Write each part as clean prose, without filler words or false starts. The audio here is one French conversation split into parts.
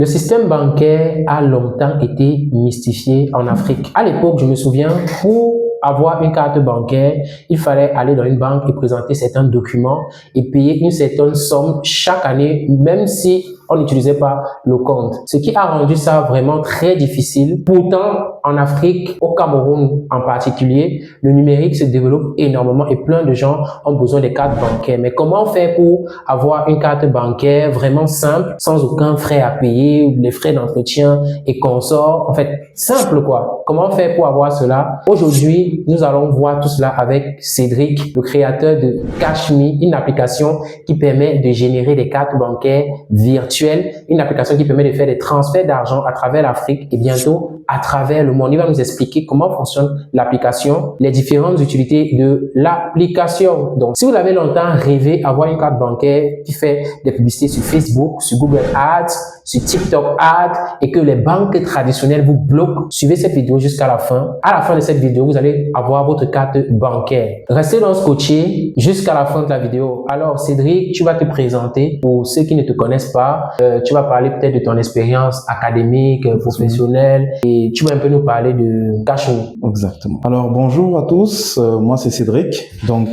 Le système bancaire a longtemps été mystifié en Afrique. À l'époque, je me souviens, pour avoir une carte bancaire, il fallait aller dans une banque et présenter certains documents et payer une certaine somme chaque année, même si on n'utilisait pas le compte. Ce qui a rendu ça vraiment très difficile. Pourtant, en Afrique, au Cameroun en particulier, le numérique se développe énormément et plein de gens ont besoin des cartes bancaires. Mais comment faire pour avoir une carte bancaire vraiment simple, sans aucun frais à payer, les frais d'entretien et consorts? En fait, simple quoi. Comment faire pour avoir cela? Aujourd'hui, nous allons voir tout cela avec Cédric, le créateur de Cash.me, une application qui permet de générer des cartes bancaires virtuelles, une application qui permet de faire des transferts d'argent à travers l'Afrique et bientôt à travers le monde. Il va nous expliquer comment fonctionne l'application, les différentes utilités de l'application. Donc, si vous avez longtemps rêvé d'avoir une carte bancaire qui fait des publicités sur Facebook, sur Google Ads, sur TikTok Ads et que les banques traditionnelles vous bloquent, suivez cette vidéo jusqu'à la fin. À la fin de cette vidéo, vous allez avoir votre carte bancaire. Restez donc scotché jusqu'à la fin de la vidéo. Alors, Cédric, tu vas te présenter pour ceux qui ne te connaissent pas. Tu vas parler peut-être de ton expérience académique, professionnelle et tu vas un peu nous parler de Cash.me. Exactement. Alors bonjour à tous, moi c'est Cédric. Donc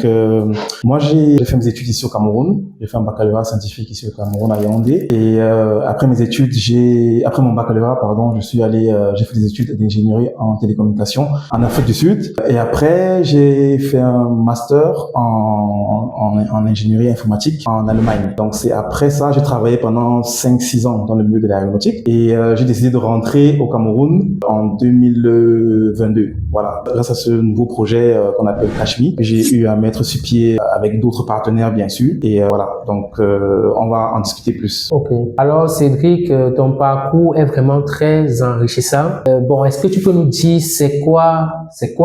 moi j'ai fait mes études ici au Cameroun. J'ai fait un baccalauréat scientifique ici au Cameroun à Yaoundé. Et après mes études, après mon baccalauréat, j'ai fait des études d'ingénierie en télécommunications en Afrique du Sud. Et après j'ai fait un master en ingénierie informatique en Allemagne. Donc c'est après ça j'ai travaillé pendant 5-6 ans dans le milieu de l'aéronautique et j'ai décidé de rentrer au Cameroun en 2022. Voilà, grâce à ce nouveau projet qu'on appelle Cash.me, j'ai eu à mettre sur pied avec d'autres partenaires bien sûr et voilà, donc on va en discuter plus. Ok. Alors Cédric, ton parcours est vraiment très enrichissant. Bon, est-ce que tu peux nous dire c'est quoi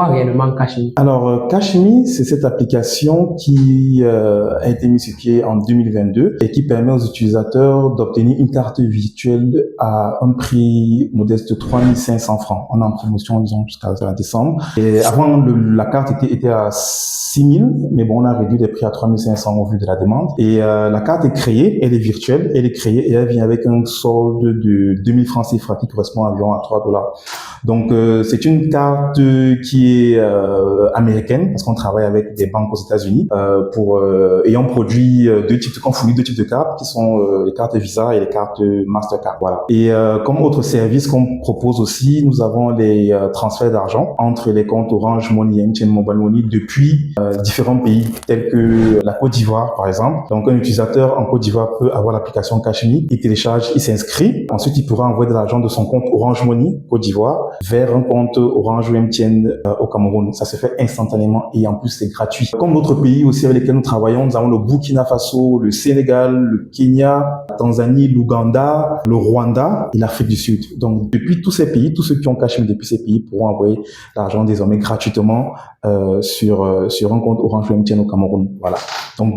réellement Cash.me? Alors Cash.me, c'est cette application qui a été mise sur pied en 2022 et qui permet aux utilisateurs d'obtenir une carte virtuelle à un prix modeste de 3500 francs. On est en promotion, disons, jusqu'à décembre. Et avant, la carte était à 6000, mais bon, on a réduit les prix à 3500 au vu de la demande. Et la carte est créée, elle est virtuelle, elle est créée et elle vient avec un solde de 2000 francs CFA qui correspond environ à 3 $. Donc, c'est une carte qui est américaine parce qu'on travaille avec des banques aux États-Unis et on produit on fournit deux types de cartes qui sont les cartes Visa et les cartes Mastercard. Voilà. Et comme autre service qu'on propose aussi, nous avons les transferts d'argent entre les comptes Orange Money et MTN Mobile Money depuis différents pays tels que la Côte d'Ivoire par exemple. Donc un utilisateur en Côte d'Ivoire peut avoir l'application Cash.me, il télécharge, il s'inscrit, ensuite il pourra envoyer de l'argent de son compte Orange Money Côte d'Ivoire vers un compte Orange ou MTN au Cameroun. Ça se fait instantanément et en plus c'est gratuit. Comme d'autres pays aussi avec lesquels nous travaillons, nous avons le Burkina Faso, le Sénégal, le Kenya, la Tanzanie, l'Ouganda, le Rwanda et l'Afrique du Sud. Donc depuis tous ces pays, tous ceux qui ont Cash.me depuis ces pays pourront envoyer l'argent désormais gratuitement sur un compte Orange ou MTN au Cameroun. Voilà. Donc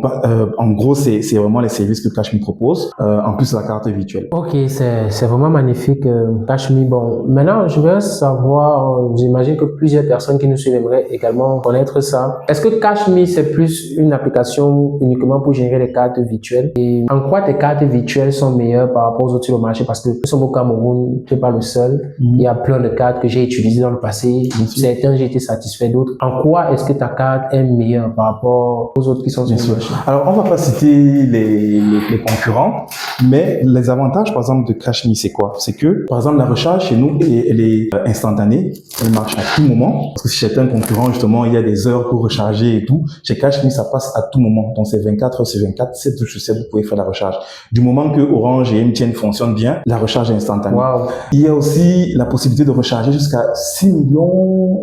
en gros c'est vraiment les services que Cash.me propose, en plus de la carte virtuelle. Ok, c'est vraiment magnifique Cash.me. Bon, maintenant je veux savoir, j'imagine que plusieurs personnes qui nous suivent aimeraient également connaître ça. Est-ce que Cash.me c'est plus une application uniquement pour générer des cartes virtuelles? Et en quoi tes cartes virtuelles sont meilleures par rapport aux autres sur le marché? Parce que nous sommes au Cameroun, tu n'es pas le seul. Il y a plein de cartes que j'ai utilisées dans le passé. Certaines j'ai été satisfait, d'autres. En quoi est-ce que ta carte est meilleure par rapport aux autres qui sont sur le marché? Alors on va pas citer les concurrents, mais les avantages par exemple de Cash.me c'est quoi? C'est que par exemple la recharge chez nous elle est instantanée, elle marche à tout moment. Parce que chez certains concurrents justement il y a des heures pour recharger et tout. Chez Cash.me ça passe à tout moment. Donc c'est 24 heures sur 24, 7 jours sur 7 vous pouvez faire la recharge. Du moment que Orange et MTN fonctionnent bien, la recharge est instantanée. Wow. Il y a aussi la possibilité de recharger jusqu'à 6,5 millions,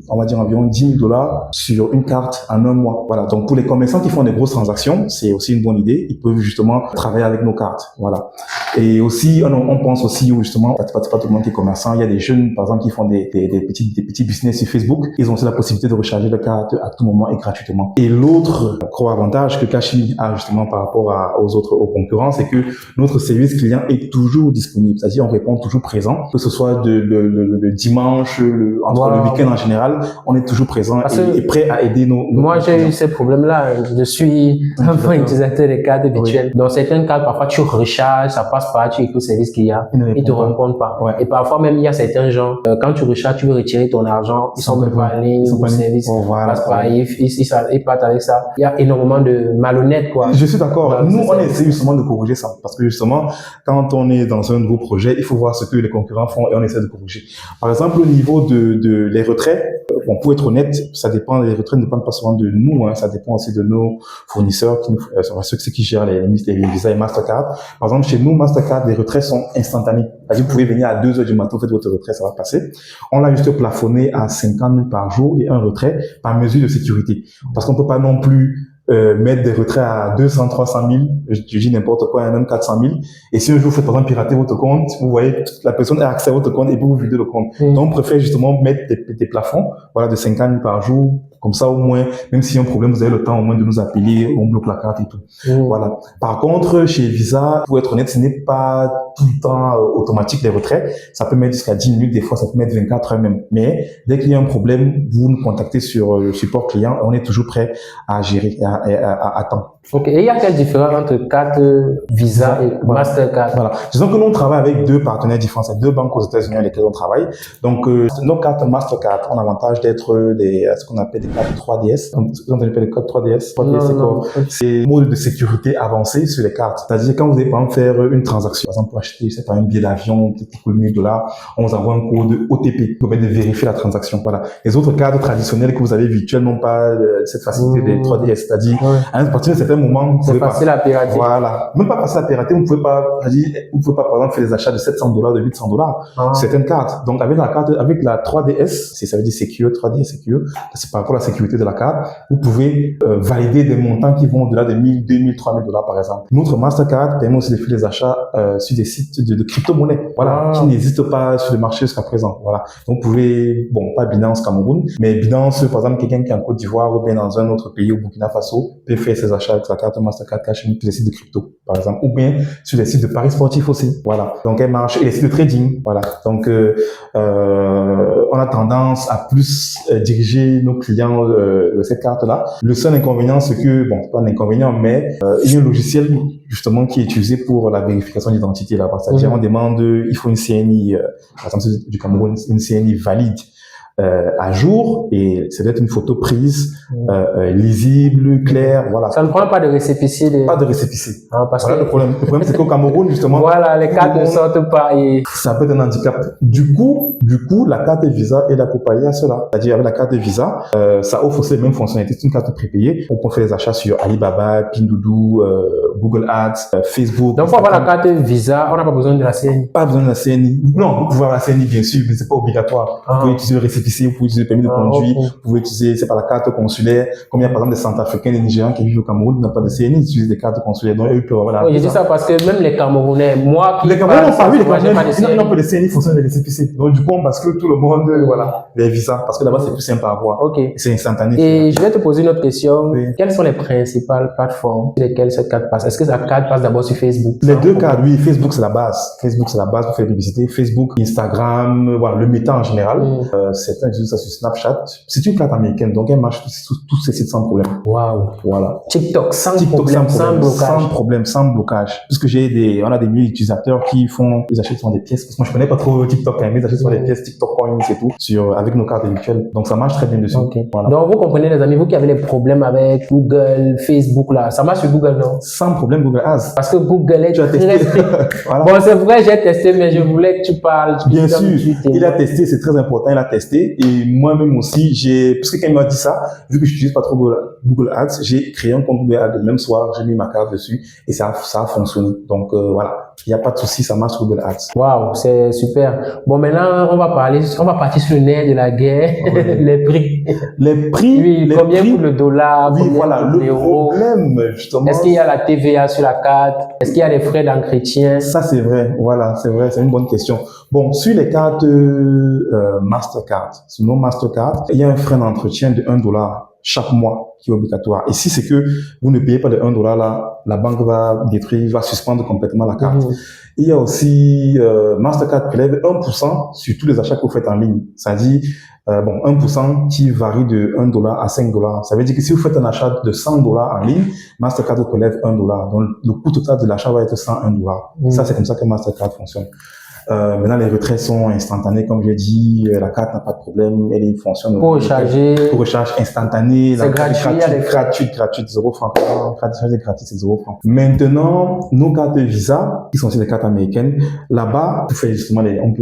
on va dire environ 10 000 $ sur une carte en un mois. Voilà. Donc pour les commerçants qui font des grosses transactions, c'est aussi une bonne idée. Ils peuvent justement travailler avec nos cartes. Voilà. Et aussi, on pense aussi où justement, pas tout le monde qui est commerçant. Il y a des jeunes jeunes, par exemple, qui font des petits business sur Facebook, ils ont aussi la possibilité de recharger leur carte à tout moment et gratuitement. Et l'autre gros avantage que Cash.me a justement par rapport aux concurrents, c'est que notre service client est toujours disponible. C'est-à-dire, on répond toujours présent, que ce soit le dimanche, entre le week-end en général, on est toujours présent et prêt à aider nos moi, j'ai eu ces problèmes-là. Je suis un bon utilisateur des cartes virtuelles. Dans certaines cartes, parfois, tu recharges, ça passe pas, tu écoutes le service client, ils te répondent pas. Ouais. Et parfois, même, il y a certains gens, quand tu recharges, tu veux retirer ton argent, ils sont même pas en ligne, le service passe pas, ils partent avec ça. Il y a énormément de malhonnêtes, quoi. Je suis d'accord. Nous, on essaie justement de corriger ça. Parce que justement, quand on est dans un nouveau projet, il faut voir ce que les concurrents font et on essaie de corriger. Par exemple, au niveau de les retraits, bon, pour être honnête, ça dépend, les retraits ne dépendent pas seulement de nous, hein, ça dépend aussi de nos fournisseurs, ceux qui gèrent les Visa et Mastercard. Par exemple, chez nous, Mastercard, les retraits sont instantanés. Vous pouvez venir à 2 heures du matin, vous faites votre retrait, ça va passer. On l'a juste plafonné à 50 000 par jour et un retrait par mesure de sécurité. Parce qu'on peut pas non plus mettre des retraits à 200, 300 000, je dis n'importe quoi, même 400 000. Et si un jour vous faites par exemple pirater votre compte, vous voyez, la personne a accès à votre compte et peut vous vider le compte. Donc, on préfère justement mettre des plafonds, voilà, de 50 000 par jour. Comme ça, au moins, même s'il y a un problème, vous avez le temps au moins de nous appeler, on bloque la carte et tout. Voilà. Par contre, chez Visa, pour être honnête, ce n'est pas tout le temps automatique les retraits. Ça peut mettre jusqu'à 10 minutes, des fois, ça peut mettre 24 heures même. Mais dès qu'il y a un problème, vous nous contactez sur le support client, on est toujours prêt à gérer, à temps. Ok. Et il y a quelle différence entre carte Visa et Mastercard? Voilà. Disons que nous, on travaille avec 2 partenaires différents. C'est 2 banques aux États-Unis avec lesquelles on travaille. Donc, nos cartes Mastercard ont l'avantage d'être ce qu'on appelle des cartes 3DS. Donc, vous entendez pas les codes 3DS? 3DS, c'est quoi? C'est un mode de sécurité avancé sur les cartes. C'est-à-dire, quand vous allez, par exemple, faire une transaction, par exemple, pour acheter, c'est pas un billet d'avion, peut-être pour $1 000, on vous envoie un code OTP qui permet de vérifier la transaction. Voilà. Les autres cartes traditionnelles que vous avez virtuelles n'ont pas cette facilité des 3DS. C'est-à-dire, à partir de certains moments, c'est facile à pirater. Voilà. Même pas facile à pirater, vous pouvez pas, par exemple, faire des achats de $700, de $800, certaines cartes. Donc, avec la 3DS, ça veut dire Secure, 3DS Secure, c'est par rapport à la sécurité de la carte, vous pouvez valider des montants qui vont au-delà de $1 000, $2 000, $3 000, par exemple. Notre Mastercard permet aussi de faire des achats sur des sites de crypto-monnaies, voilà, qui n'existent pas sur le marché jusqu'à présent. Voilà. Donc, vous pouvez, bon, pas Binance Cameroun, mais Binance, par exemple, quelqu'un qui est en Côte d'Ivoire ou bien dans un autre pays, au Burkina Faso, peut faire ses achats avec sa carte Mastercard Cash sur les sites de crypto, par exemple, ou bien sur les sites de paris sportifs aussi. Voilà. Donc, elle marche, et les sites de trading. Voilà. Donc, on a tendance à plus diriger nos clients de cette carte-là. Le seul inconvénient, c'est que, bon, c'est pas un inconvénient, mais il y a un logiciel justement qui est utilisé pour la vérification d'identité là. C'est-à-dire, on demande, il faut une CNI, par exemple, du Cameroun, une CNI valide. À jour, et ça doit être une photo prise lisible, claire, voilà. Ça ne prend pas de récépissé. Pas de récépissé. Parce voilà que le problème. Le problème, c'est qu'au Cameroun, justement, voilà, les cartes ne sortent pas. Ça peut être un handicap. Du coup, la carte Visa est là pour pallier à cela. C'est-à-dire, avec la carte Visa, ça offre aussi les mêmes fonctionnalités. C'est une carte prépayée. On peut faire des achats sur Alibaba, Pinduoduo, Google Ads, Facebook. Donc, pour avoir la carte Visa, on n'a pas besoin de la CNI. Pas besoin de la CNI. Non, vous pouvez avoir la CNI, bien sûr, mais c'est pas obligatoire. Vous pouvez utiliser le récépissé, vous pouvez utiliser le permis de conduire, vous pouvez utiliser, c'est pas la carte consulaire. Comme il y a par exemple des Centrafricains, des Nigérians qui vivent au Cameroun, ils n'ont pas de CNI, ils utilisent des cartes consulaires. Donc, eux peuvent avoir la. Oui, je dis ça parce que même les Camerounais, moi, les Camerounais n'ont pas, oui, les Camerounais n'ont pas de CNI, fonctionnent avec les récépissés. Donc, du coup, on bascule tout le monde, voilà, les visas, parce que là-bas, c'est plus simple à avoir. Ok. C'est instantané. Et je vais te poser une autre question. Oui. Quelles sont les principales plateformes sur lesquelles cette carte passe? Est-ce que la carte passe d'abord sur Facebook? Les deux cartes, oui, Facebook, c'est la base. Facebook, c'est la base pour faire publicité. Facebook, Instagram, voilà, le méta en général. Certains utilisent ça sur Snapchat. C'est une carte américaine, donc elle marche sur tous ces sites sans problème. Waouh. Voilà. TikTok, sans problème, sans blocage. Sans problème, sans blocage. Parce que on a des milliers d'utilisateurs qui font, ils achètent souvent des pièces. Parce que moi, je connais pas trop TikTok, mais ils achètent souvent des pièces TikTok Coins et tout, avec nos cartes virtuelles. Donc, ça marche très bien dessus. Okay. Voilà. Donc, vous comprenez, les amis, vous qui avez des problèmes avec Google, Facebook, là, ça marche sur Google, non? Sans problème, Google Ads. Parce que Google est très strict. Voilà. Bon, c'est vrai, j'ai testé, mais je voulais que tu parles. Bien sûr, il a testé, c'est très important, il a testé. Et moi-même aussi, parce que quand il m'a dit ça, vu que je n'utilise pas trop Google Ads, j'ai créé un compte Google Ads le même soir, j'ai mis ma carte dessus et ça a fonctionné. Donc, voilà. Il n'y a pas de souci, ça marche sur Google Ads. Waouh, c'est super. Bon, maintenant, on va partir sur le nerf de la guerre, Ouais. les prix. Les prix, Oui, combien coûte le dollar, oui, combien voilà, coûte le l'euro? problème, justement. Est-ce qu'il y a la TVA sur la carte? Est-ce qu'il y a les frais d'entretien? Ça, c'est vrai. Voilà, c'est vrai. C'est une bonne question. Bon, sur les cartes Mastercard, sur nos Mastercard, il y a un frais d'entretien de $1 chaque mois qui est obligatoire. Et si c'est que vous ne payez pas de $1 là, la banque va détruire, va suspendre complètement la carte. Il y a aussi Mastercard prélève 1% sur tous les achats que vous faites en ligne. C'est-à-dire, 1% qui varie de $1 à $5. Ça veut dire que si vous faites un achat de $100 en ligne, Mastercard vous prélève $1. Donc, le coût total de l'achat va être $101. Ça, c'est comme ça que Mastercard fonctionne. Maintenant, les retraits sont instantanés, comme je l'ai dit. La carte n'a pas de problème, elle fonctionne. Pour recharger. Pour recharge instantané. C'est gratuit. Gratuit, 0 francs. Gratuit, c'est 0 francs. Maintenant, nos cartes Visa, qui sont aussi des cartes américaines, là-bas, pour faire justement on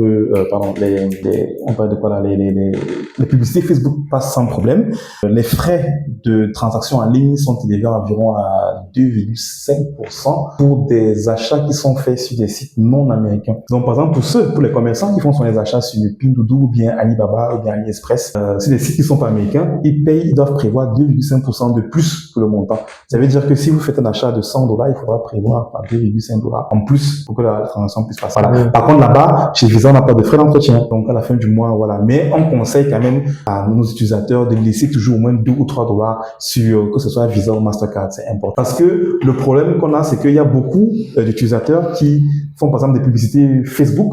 parle de quoi là, les publicités Facebook passent sans problème. Les frais de transaction en ligne sont élevés environ à 2,5% pour des achats qui sont faits sur des sites non américains. Donc, par exemple, pour les commerçants qui font les achats sur Pinduoduo ou bien Alibaba ou bien AliExpress, c'est des sites qui sont pas américains, ils doivent prévoir 2,5% de plus que le montant. Ça veut dire que si vous faites un achat de $100, il faudra prévoir 2,5$ en plus pour que la transaction puisse passer. Voilà. Par contre, là-bas, chez Visa, on n'a pas de frais d'entretien. Donc, à la fin du mois, voilà. Mais on conseille quand même à nos utilisateurs de laisser toujours au moins $2 ou $3 sur, que ce soit Visa ou Mastercard. C'est important. Parce que le problème qu'on a, c'est qu'il y a beaucoup d'utilisateurs qui font, par exemple, des publicités Facebook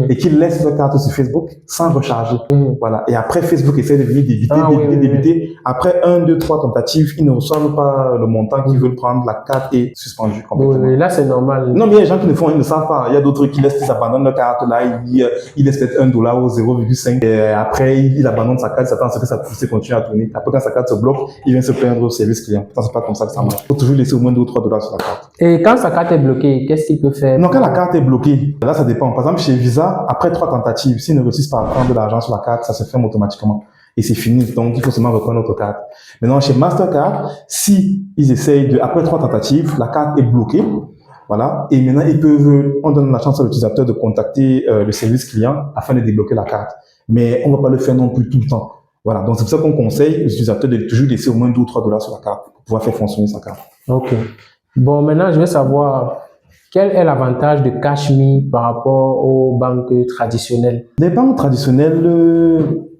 et qui laissent leur carte sur Facebook sans recharger. Voilà. Et après, Facebook essaie de venir débiter. Après 1, 2, 3 tentatives, ils ne reçoivent pas le montant qu'ils veulent prendre. La carte est suspendue complètement. Oui, là, c'est normal. Non, mais il y a des gens qui ils ne savent pas. Il y a d'autres qui laissent, ils abandonnent leur carte là, ils laissent peut-être $1 ou 0,5. Et après, il abandonne sa carte, il s'attend à ce que sa publicité continue à tourner. Après, quand sa carte se bloque, il vient se plaindre au service client. Pourtant, c'est pas comme ça que ça marche. Il faut toujours laisser au moins $2 ou $3 sur la carte. Et quand sa carte est bloquée, qu'est-ce qu'il peut faire? Non, quand la carte est bloquée, là, ça dépend. Par exemple, chez Visa, après 3 tentatives, s'ils ne réussissent pas à prendre de l'argent sur la carte, ça se ferme automatiquement. Et c'est fini. Donc, il faut seulement reprendre notre carte. Maintenant, chez Mastercard, si ils essayent après 3 tentatives, la carte est bloquée. Voilà. Et maintenant, on donne la chance à l'utilisateur de contacter le service client afin de débloquer la carte. Mais on ne va pas le faire non plus tout le temps. Voilà. Donc, c'est pour ça qu'on conseille aux utilisateurs de toujours laisser au moins $2 ou $3 sur la carte pour pouvoir faire fonctionner sa carte. OK. Bon, maintenant, je veux savoir quel est l'avantage de CashMe par rapport aux banques traditionnelles? Les banques traditionnelles,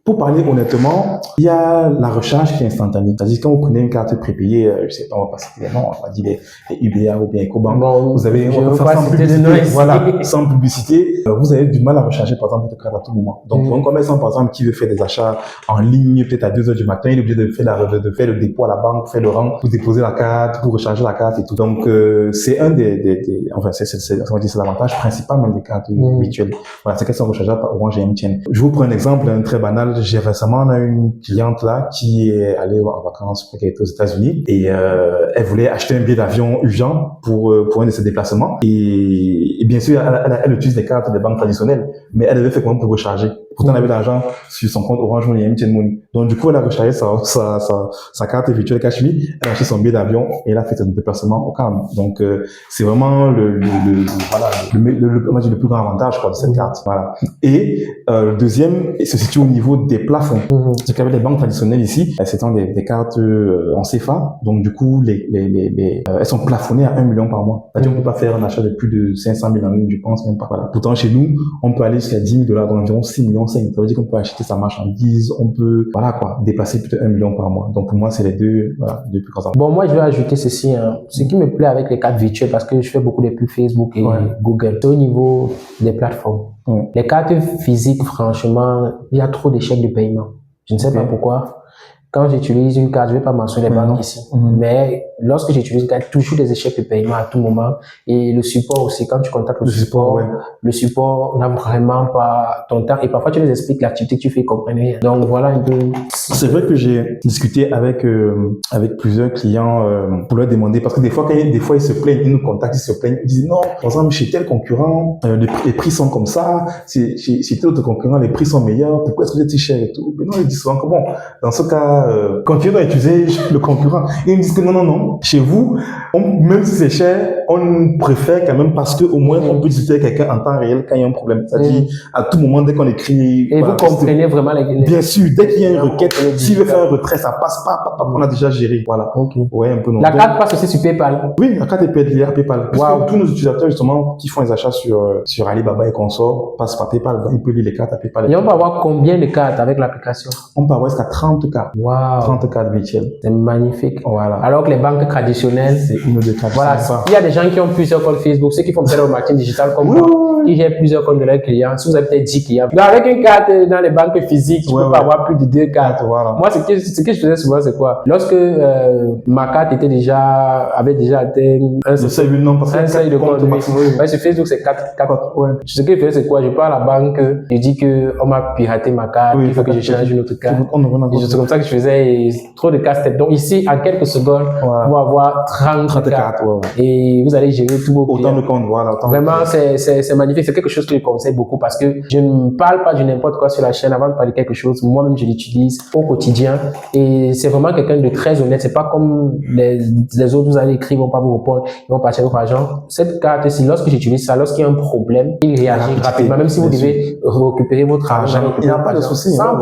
pour parler honnêtement, il y a la recharge qui est instantanée. C'est-à-dire quand vous prenez une carte prépayée, je sais pas, on va pas citer les noms, on va dire les UBA ou bien EcoBank. Bon, vous avez, sans publicité, vous avez du mal à recharger par exemple votre carte à tout moment. Donc pour un commerçant par exemple qui veut faire des achats en ligne, peut-être à 2h du matin, il est obligé de faire le dépôt à la banque, faire le rang pour déposer la carte, pour recharger la carte et tout. Donc c'est un c'est l'avantage principal même des cartes virtuelles. Voilà, c'est qu'elles sont rechargeables par Orange et MTN. Je vous prends un exemple très banal. On a une cliente là qui est allée en vacances, qui était aux États-Unis et elle voulait acheter un billet d'avion urgent pour un de ses déplacements et bien sûr elle utilise les cartes des banques traditionnelles, mais elle devait faire comment pour recharger. Pourtant, elle avait l'argent sur son compte Orange Money et MTN Money. Donc, du coup, elle a rechargé sa carte virtuelle CashMe, elle a acheté son billet d'avion et elle a fait son déplacement au calme. Donc, c'est vraiment le plus grand avantage, quoi, de cette carte. Voilà. Et, le deuxième, se situe au niveau des plafonds. C'est qu'avec les banques traditionnelles ici, c'est des cartes, en CFA. Donc, du coup, elles sont plafonnées à 1 million par mois. C'est-à-dire, on peut pas faire un achat de plus de 500 000 en ligne, je pense même pas. Voilà. Pourtant, chez nous, on peut aller jusqu'à $10 000, donc environ 6 millions. Ça veut dire qu'on peut acheter sa marchandise, on peut, voilà quoi, déplacer plus de 1 million par mois. Donc pour moi, c'est les deux plus grands. Bon, moi, je vais ajouter ceci, ce qui me plaît avec les cartes virtuelles, parce que je fais beaucoup de pubs Facebook et Google, c'est au niveau des plateformes. Les cartes physiques, franchement, il y a trop d'échecs de paiement. Je ne sais pas pourquoi. Quand j'utilise une carte, je ne vais pas mentionner les banques ici, mais lorsque j'utilise une carte, toujours des échecs de paiement à tout moment. Et le support aussi, quand tu contactes le support, le support n'a vraiment pas ton temps. Et parfois, tu les expliques l'activité que tu fais, ils comprennent rien. Donc voilà un peu. C'est vrai que j'ai discuté avec plusieurs clients pour leur demander, parce que des fois ils se plaignent, ils nous contactent, ils se plaignent, ils disent non, par exemple chez tel concurrent, les prix sont comme ça, chez tel autre concurrent, les prix sont meilleurs, pourquoi est-ce que vous êtes si cher et tout? Mais non, ils disent souvent que bon, dans ce cas, continuez à utiliser le concurrent. Et ils me disent que non. Chez vous, même si c'est cher, on préfère quand même parce que au moins on peut discuter avec quelqu'un en temps réel quand il y a un problème. C'est-à-dire à tout moment dès qu'on écrit. Et vous comprenez vraiment les. Bien sûr, dès qu'il y a une requête, s'il veut faire un retrait, ça passe pas. On a déjà géré. Voilà. Ouais, un peu non. La carte passe aussi sur PayPal. Oui, la carte peut être liée à PayPal. Wow. Tous nos utilisateurs justement qui font les achats sur Alibaba et consorts passent par PayPal. Donc, ils peuvent lire les cartes à PayPal. Et on peut avoir combien de cartes avec l'application? On peut avoir jusqu'à 30 cartes. Wow. 30 cartes virtuelles. C'est magnifique. Voilà. Alors que les banques traditionnelles, c'est une ou deux cartes. Voilà. Il y a des gens qui ont plusieurs comptes Facebook, ceux qui font peut-être le marketing digital comme moi, qui gèrent plusieurs comptes de leurs clients. Si vous avez peut-être 10 clients. Donc, avec une carte dans les banques physiques, tu peux pas avoir plus de 2 cartes. Voilà. Moi, ce que je faisais souvent, c'est quoi? Lorsque ma carte avait déjà atteint un seuil de compte maximum. Ouais, sur Facebook, c'est 4 cartes. Ouais. Ce que je faisais, c'est quoi? Je pars à la banque, je dis qu'on m'a piraté ma carte, il faut que je change une autre carte. C'est comme ça que je faisais trop de casse-tête. Donc ici, en quelques secondes, on va avoir 30 cartes. Et vous allez gérer tout vos clients. Autant de comptes, voilà. Vraiment, c'est magnifique. C'est quelque chose que je conseille beaucoup parce que je ne parle pas de n'importe quoi sur la chaîne avant de parler de quelque chose. Moi-même, je l'utilise au quotidien. Et c'est vraiment quelqu'un de très honnête. C'est pas comme les autres, vous allez écrire, ils vont pas vous répondre, ils vont partir votre argent. Cette carte-ci, lorsque j'utilise ça, lorsqu'il y a un problème, il réagit rapidement. Même si vous devez récupérer votre argent. Il n'y a pas de souci. Sans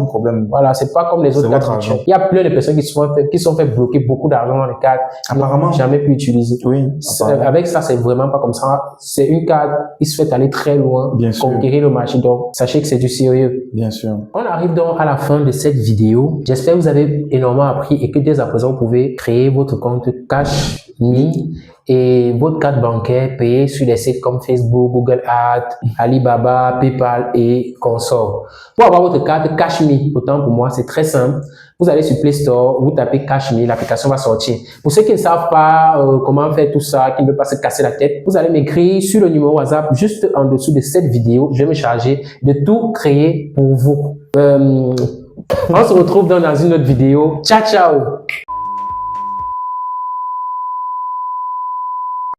problème. Voilà, c'est pas comme les autres cartes. Il y a plein de personnes qui sont fait bloquer beaucoup d'argent dans les cartes. Apparemment. Jamais pu utiliser. Oui. Avec ça, c'est vraiment pas comme ça. C'est une carte qui se fait aller très loin, conquérir le marché. Donc, sachez que c'est du sérieux. Bien sûr. On arrive donc à la fin de cette vidéo. J'espère que vous avez énormément appris et que dès à présent, vous pouvez créer votre compte Cash.me et votre carte bancaire payée sur des sites comme Facebook, Google Ads, Alibaba, PayPal et consorts. Pour avoir votre carte Cash.me, autant pour moi, c'est très simple. Vous allez sur Play Store, vous tapez Cash.me, l'application va sortir. Pour ceux qui ne savent pas comment faire tout ça, qui ne veulent pas se casser la tête, vous allez m'écrire sur le numéro WhatsApp juste en dessous de cette vidéo. Je vais me charger de tout créer pour vous. On se retrouve dans une autre vidéo. Ciao, ciao!